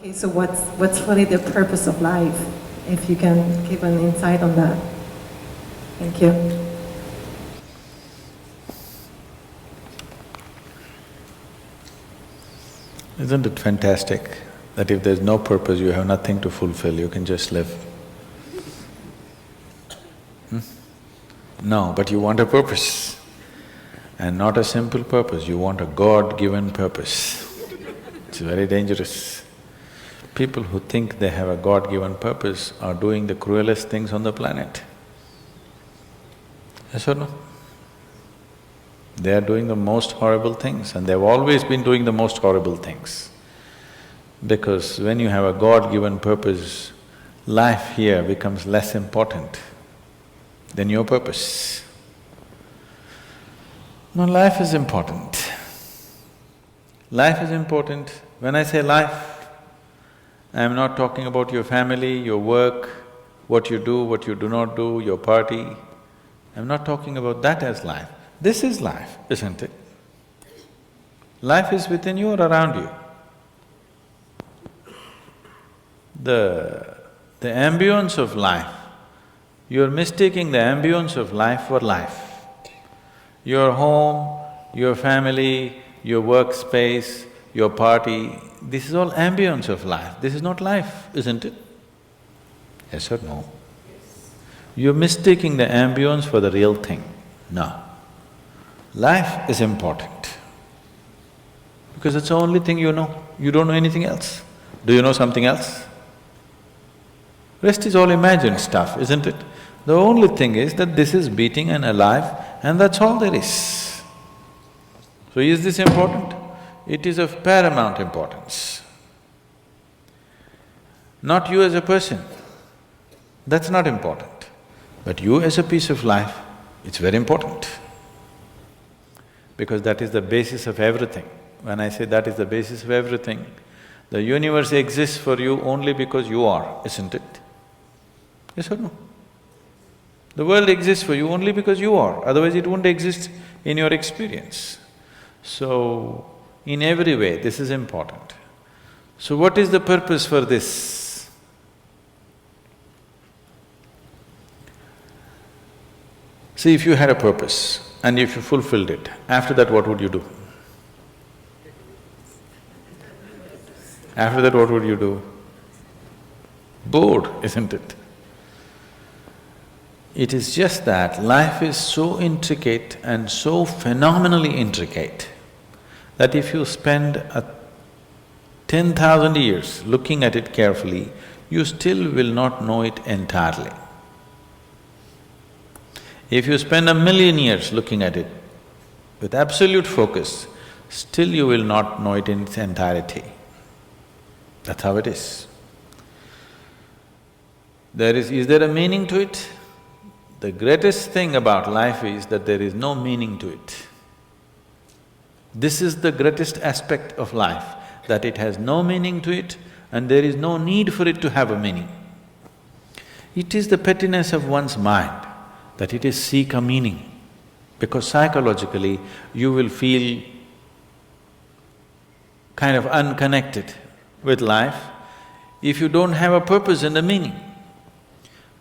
Okay, so what's really the purpose of life? If you can give an insight on that. Thank you. Isn't it fantastic that if there's no purpose, you have nothing to fulfill, you can just live? No, but you want a purpose. And not a simple purpose, you want a God-given purpose. It's very dangerous. People who think they have a God-given purpose are doing the cruelest things on the planet. Yes or no? They are doing the most horrible things, and they've always been doing the most horrible things. Because when you have a God-given purpose, life here becomes less important than your purpose. No, life is important. Life is important. When I say life, I am not talking about your family, your work, what you do not do, your party. I'm not talking about that as life. This is life, isn't it? Life is within you or around you. The ambience of life, you're mistaking the ambience of life for life. Your home, your family, your workspace, your party, this is all ambience of life. This is not life, isn't it? Yes or no? You're mistaking the ambience for the real thing. No. Life is important because it's the only thing you know. You don't know anything else. Do you know something else? Rest is all imagined stuff, isn't it? The only thing is that this is beating and alive and that's all there is. So is this important? It is of paramount importance. Not you as a person, that's not important. But you as a piece of life, it's very important. Because that is the basis of everything. When I say that is the basis of everything, the universe exists for you only because you are, isn't it? Yes or no? The world exists for you only because you are, otherwise it wouldn't exist in your experience. So, in every way, this is important. So what is the purpose for this? See, if you had a purpose and if you fulfilled it, after that what would you do? After that what would you do? Bored, isn't it? It is just that life is so intricate and so phenomenally intricate that if you spend 10,000 years looking at it carefully, you still will not know it entirely. If you spend 1,000,000 years looking at it with absolute focus, still you will not know it in its entirety. That's how it is. Is there a meaning to it? The greatest thing about life is that there is no meaning to it. This is the greatest aspect of life, that it has no meaning to it and there is no need for it to have a meaning. It is the pettiness of one's mind that it is seek a meaning, because psychologically you will feel kind of unconnected with life if you don't have a purpose and a meaning.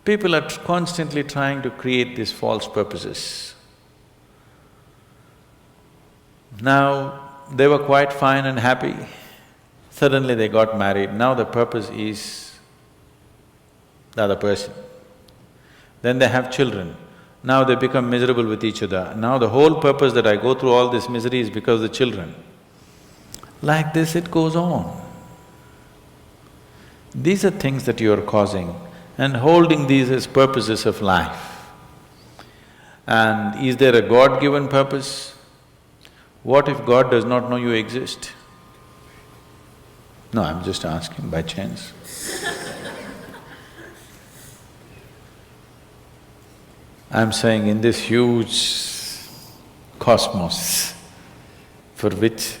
People are constantly trying to create these false purposes. Now, they were quite fine and happy, suddenly they got married, now the purpose is the other person. Then they have children, now they become miserable with each other. Now the whole purpose that I go through all this misery is because of the children. Like this it goes on. These are things that you are causing and holding these as purposes of life. And is there a God-given purpose? What if God does not know you exist? No, I'm just asking by chance. I'm saying in this huge cosmos for which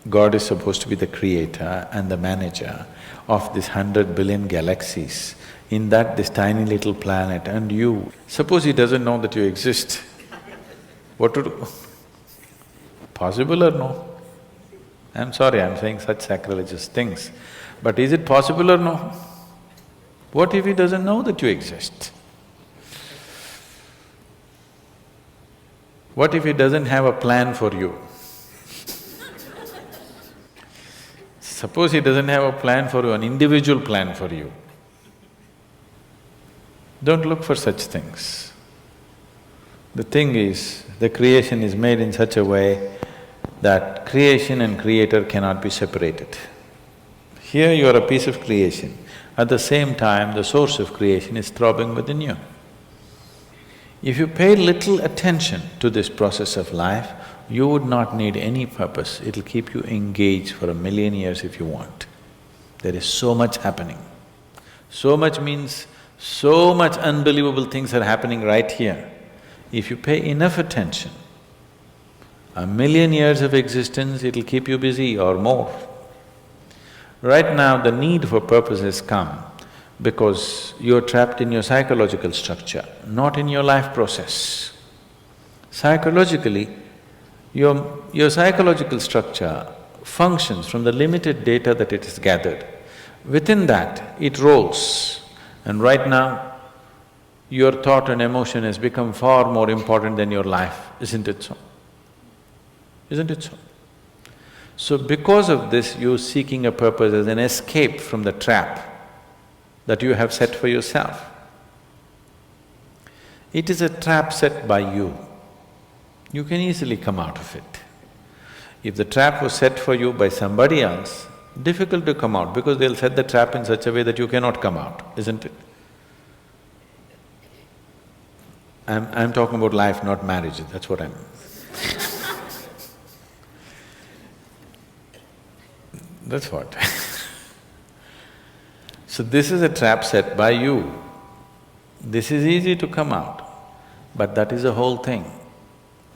God is supposed to be the creator and the manager of this 100 billion galaxies, in that this tiny little planet and you, suppose he doesn't know that you exist, what to do? Possible or no? I'm sorry, I'm saying such sacrilegious things. But is it possible or no? What if he doesn't know that you exist? What if he doesn't have a plan for you? Suppose he doesn't have a plan for you, an individual plan for you. Don't look for such things. The thing is, the creation is made in such a way that creation and creator cannot be separated. Here you are a piece of creation, at the same time the source of creation is throbbing within you. If you pay little attention to this process of life, you would not need any purpose, it'll keep you engaged for 1,000,000 years if you want. There is so much happening. So much means so much unbelievable things are happening right here. If you pay enough attention, 1,000,000 years of existence, it'll keep you busy or more. Right now, the need for purpose has come because you're trapped in your psychological structure, not in your life process. Psychologically, your psychological structure functions from the limited data that it has gathered. Within that, it rolls. And right now, your thought and emotion has become far more important than your life, isn't it so? Isn't it so? So because of this, you're seeking a purpose as an escape from the trap that you have set for yourself. It is a trap set by you. You can easily come out of it. If the trap was set for you by somebody else, difficult to come out because they'll set the trap in such a way that you cannot come out, isn't it? I'm talking about life, not marriage, that's what I'm… That's what. So this is a trap set by you. This is easy to come out, but that is the whole thing.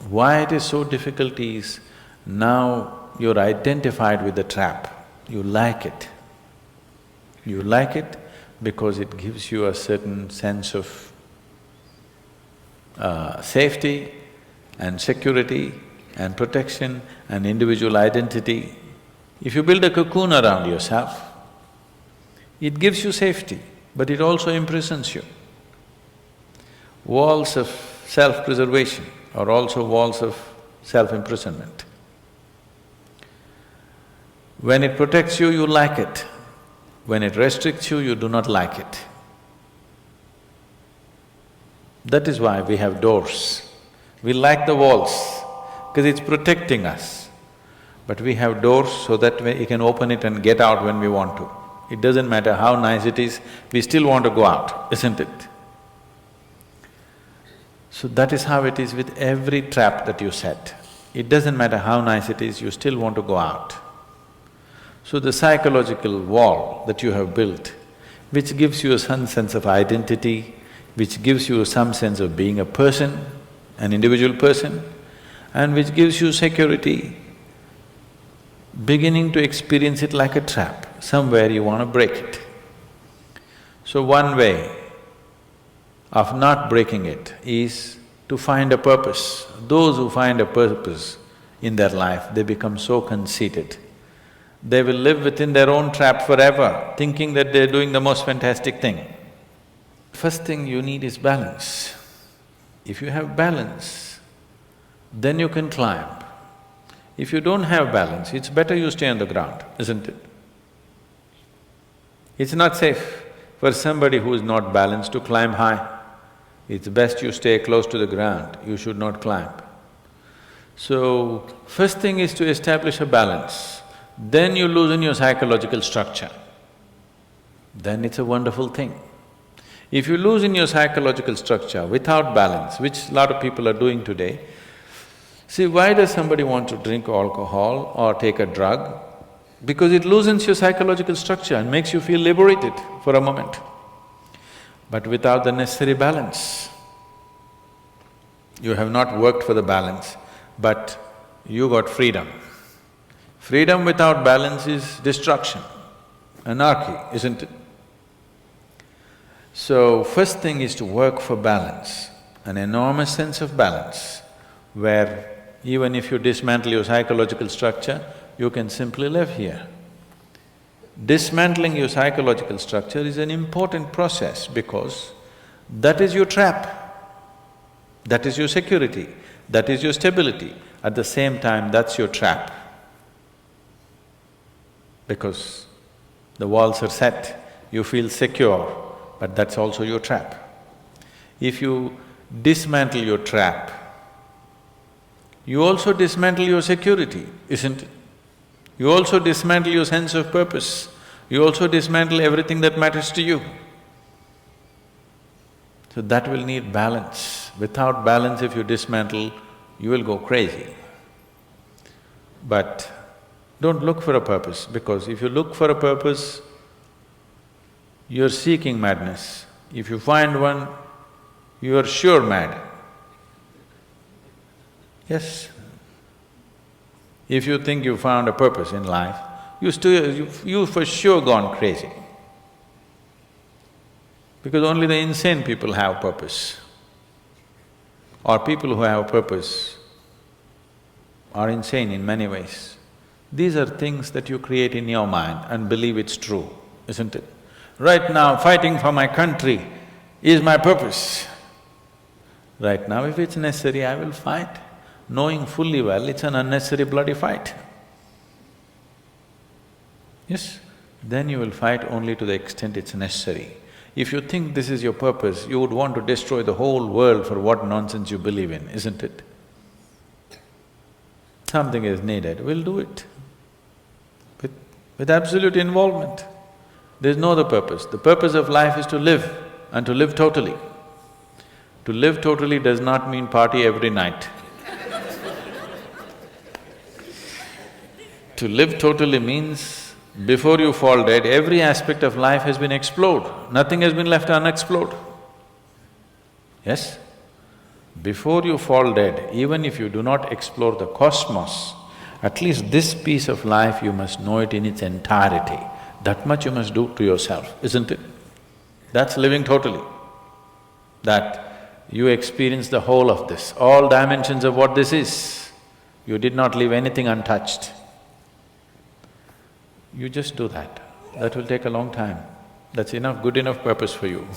Why it is so difficult is, now you're identified with the trap, you like it. You like it because it gives you a certain sense of safety and security and protection and individual identity. If you build a cocoon around yourself, it gives you safety, but it also imprisons you. Walls of self-preservation are also walls of self-imprisonment. When it protects you, you like it. When it restricts you, you do not like it. That is why we have doors. We like the walls, because it's protecting us. But we have doors so that we can open it and get out when we want to. It doesn't matter how nice it is, we still want to go out, isn't it? So that is how it is with every trap that you set. It doesn't matter how nice it is, you still want to go out. So the psychological wall that you have built, which gives you some sense of identity, which gives you some sense of being a person, an individual person, and which gives you security, beginning to experience it like a trap, somewhere you want to break it. So one way of not breaking it is to find a purpose. Those who find a purpose in their life, they become so conceited. They will live within their own trap forever, thinking that they're doing the most fantastic thing. First thing you need is balance. If you have balance, then you can climb. If you don't have balance, it's better you stay on the ground, isn't it? It's not safe for somebody who is not balanced to climb high. It's best you stay close to the ground, you should not climb. So, first thing is to establish a balance, then you loosen your psychological structure. Then it's a wonderful thing. If you loosen your psychological structure without balance, which a lot of people are doing today, see, why does somebody want to drink alcohol or take a drug? Because it loosens your psychological structure and makes you feel liberated for a moment. But without the necessary balance, you have not worked for the balance, but you got freedom. Freedom without balance is destruction, anarchy, isn't it? So, first thing is to work for balance, an enormous sense of balance, where even if you dismantle your psychological structure, you can simply live here. dismantling your psychological structure is an important process because that is your trap. That is your security, that is your stability. At the same time, that's your trap. Because the walls are set, you feel secure, but that's also your trap. If you dismantle your trap, you also dismantle your security, isn't it? You also dismantle your sense of purpose. You also dismantle everything that matters to you. So that will need balance. Without balance, if you dismantle, you will go crazy. But don't look for a purpose, because if you look for a purpose, you're seeking madness. If you find one, you are sure mad. Yes. If you think you found a purpose in life, you for sure gone crazy. Because only the insane people have purpose. Or people who have purpose are insane in many ways. These are things that you create in your mind and believe it's true, isn't it? Right now, fighting for my country is my purpose. Right now, if it's necessary, I will fight, knowing fully well it's an unnecessary bloody fight. Yes, then you will fight only to the extent it's necessary. If you think this is your purpose, you would want to destroy the whole world for what nonsense you believe in, isn't it? Something is needed, we'll do it. With absolute involvement. There's no other purpose. The purpose of life is to live, and to live totally. To live totally does not mean party every night. To live totally means before you fall dead, every aspect of life has been explored, nothing has been left unexplored. Yes? Before you fall dead, even if you do not explore the cosmos, at least this piece of life you must know it in its entirety. That much you must do to yourself, isn't it? That's living totally. That you experience the whole of this, all dimensions of what this is. You did not leave anything untouched. You just do that. That will take a long time. That's enough, good enough purpose for you.